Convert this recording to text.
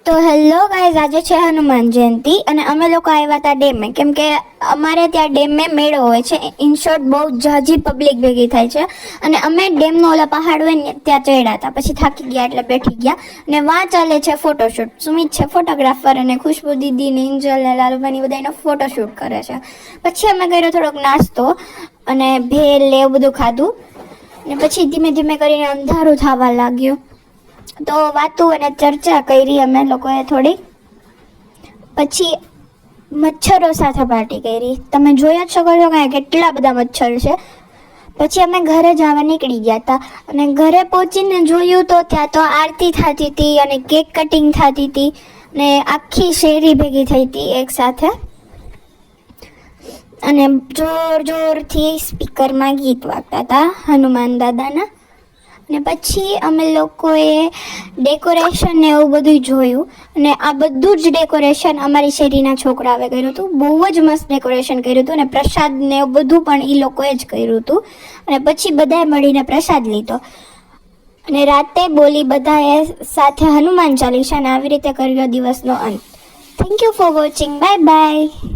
તો hello guys, આજે છે હનુમાન જયંતિ અને અમે લોકો આવ્યા હતા ડેમે, કેમ કે અમારે ત્યાં ડેમે મેળો હોય છે. ઇન શોર્ટ બહુ ઝાઝી પબ્લિક ભેગી થાય છે અને અમે ડેમનો ઓલા પહાડ હોય ને ત્યાં ચડ્યા હતા. પછી થાકી ગયા એટલે બેઠી ગયા અને વાં ચાલે છે ફોટોશૂટ. સુમિત છે ફોટોગ્રાફર અને ખુશ્બુ દીદી ને ઇન્જલ ને લાલુભાઈ બધા એનો ફોટોશૂટ કરે છે. પછી અમે કર્યો થોડોક નાસ્તો અને ભેલ ને એવું બધું ખાધું અને પછી ધીમે ધીમે કરીને અંધારું થવા લાગ્યું. તો વાતું અને ચર્ચા કરી અમે લોકોએ થોડી. પછી મચ્છરો સાથે પાર્ટી કરી. તમે જોઈ જ શકો છો કે કેટલા બધા મચ્છર છે. પછી અમે ઘરે જવા નીકળી ગયા હતા અને ઘરે પહોંચીને જોયું તો ત્યાં તો આરતી થતી હતી અને કેક કટિંગ થતી હતી ને આખી શેરી ભેગી થઈ હતી એક સાથે અને જોર જોરથી સ્પીકરમાં ગીત વાગતા હતા હનુમાન દાદાના. ને પછી અમે લોકોએ ડેકોરેશન ને એવું બધું જોયું અને આ બધું જ ડેકોરેશન અમારી શેરીના છોકરાઓએ કર્યું હતું. બહુ જ મસ્ત ડેકોરેશન કર્યું હતું અને પ્રસાદ ને એવું બધું પણ એ લોકોએ જ કર્યું હતું. અને પછી બધાએ મળીને પ્રસાદ લીધો અને રાતે બોલી બધાએ સાથે હનુમાન ચાલીસા અને આવી રીતે કર્યો દિવસનો અંત. Thank you for watching. Bye bye.